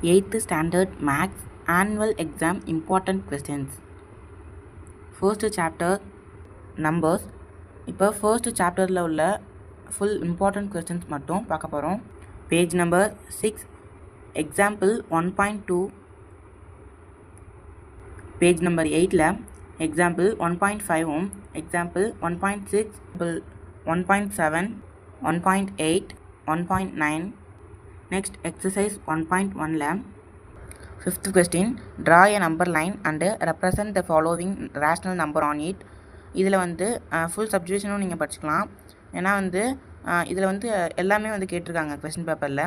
8th Standard Maths Annual Exam Important Questions. First chapter Numbers. இப்போ first chapterல உள்ள full important questions மட்டும் பார்க்க போகிறோம். Page number 6, example 1.2. Page number 8ல example 1.5, example 1.6, 1.7, 1.8, 1.9. Next exercise 1.1ல fifth question, draw a number line and represent the following rational number on it. இதில் வந்து full சப்ஜெக்ஷனும் நீங்கள் படிச்சுக்கலாம். ஏன்னா வந்து இதில் வந்து எல்லாமே வந்து கேட்டிருக்காங்க கொஸ்டின் பேப்பரில்.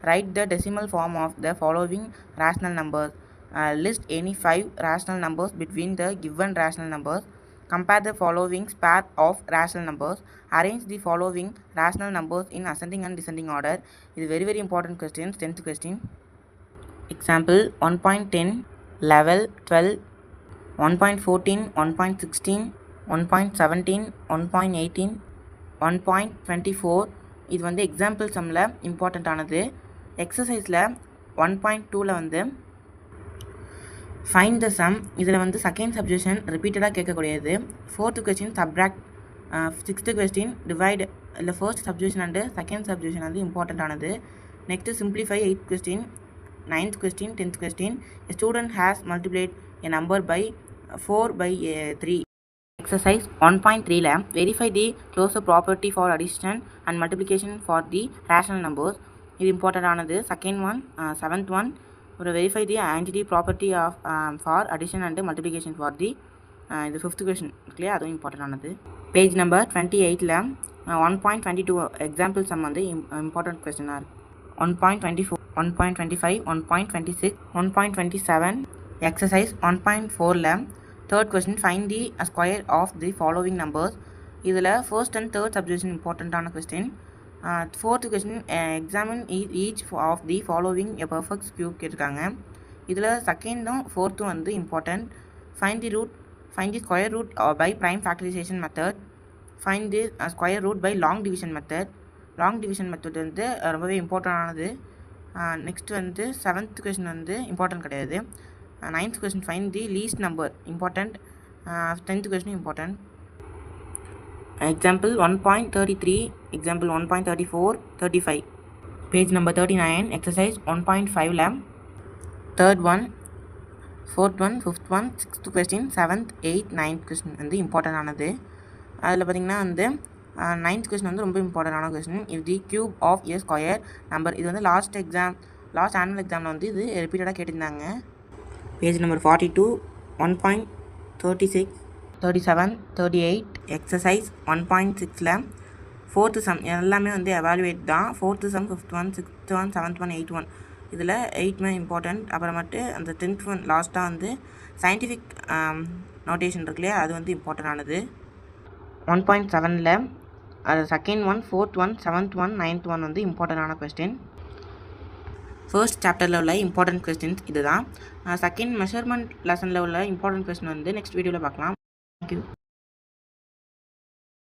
Write the decimal form of the following rational numbers. List any 5 rational numbers between the given rational numbers. Compare the following pair of rational numbers. Arrange the following rational numbers in ascending and descending order. இது very important question, 10th question. Example 1.10, 11, 12, 1.14, 1.16, 1.17, 1.18, 1.24. இது வந்து example சம்மில் important ஆனது. எக்ஸசைஸில் 1.2ல வந்து find the some. இதில் வந்து second சப்ஜெக்ஷன் ரிப்பீட்டடாக கேட்கக்கூடியது. 4th question subtract. 6th question divide. இல்லை ஃபர்ஸ்ட் சப்ஜெக்ஷன் அண்டு செகண்ட் சப்ஜெக்ஷன் வந்து இம்பார்ட்டண்ட் ஆனது. Next simplify. 8th question. 9th question, 10th question. A student has multiplied a number by 4 by 3. Exercise 1.3ல verify the closure property for addition and multiplication for the rational numbers. இது important ஆனது. Second one, 7th one, ஒரு verify the identity property of for addition and multiplication for the இது 5th question இல்லையா, அதுவும் important ஆனது. Page number 28ல 1.22 example some வந்து important கொஸ்டினாக இருக்குது. 1.24, 1.25, 1.26, 1.27. Exercise 1.4ல third question, find the square of the following numbers. இதில் first and third subdivision இம்பார்ட்டண்ட்டான question. 4th question, examine each of the following a perfect cube கேட்டிருக்காங்க. இதில் செகண்டும் ஃபோர்த்தும் வந்து important. find the square root by prime factorization method. find the square root by long division method. Long division method வந்து ரொம்பவே important ஆனது. Next வந்து 7th question வந்து important கிடையாது. 9th question find the least number important. 10th question important. Example 1.33, example 1.34, 35. Page number 39 exercise 1.5ல third one, 4th one, 5th one, 6th question, 7th, 8th, 9th question வந்து important ஆனது. அதில் பார்த்திங்கன்னா வந்து 9th question வந்து ரொம்ப இம்பார்ட்டண்டான கொஸ்டின். இது the cube of a square number. இது வந்து லாஸ்ட் ஆனுவல் எக்ஸாமில் வந்து இது ரிப்பீட்டடாக கேட்டிருந்தாங்க. Page number 42, 1.36, 37, 38. எக்ஸசைஸ் 1.6ல 4th சம் எல்லாமே வந்து எவாலுவேட் தான். 4th sum, 5th one, 6th one, 7th one, 8th one. இதில் 8th இம்பார்ட்டன்ட். அப்புறமேட்டு அந்த 10th ஒன் லாஸ்ட்டாக வந்து சயின்டிஃபிக் நோட்டேஷன் இருக்குல்லையா, அது வந்து இம்பார்ட்டன்ட் ஆனது. 1.7ல அது second one, 4th one, 7th one, 9th one வந்து இம்பார்ட்டண்டான கொஸ்டின். ஃபர்ஸ்ட் சாப்டரில் உள்ள இம்பார்ட்டன்ட் கொஸ்டின்ஸ் இது தான். செகண்ட் மெஷர்மெண்ட் லெசனில் உள்ள இம்பார்ட்டன்ட் கொஸ்டின் வந்து நெக்ஸ்ட் வீடியோவில் பார்க்கலாம். தேங்க்யூ.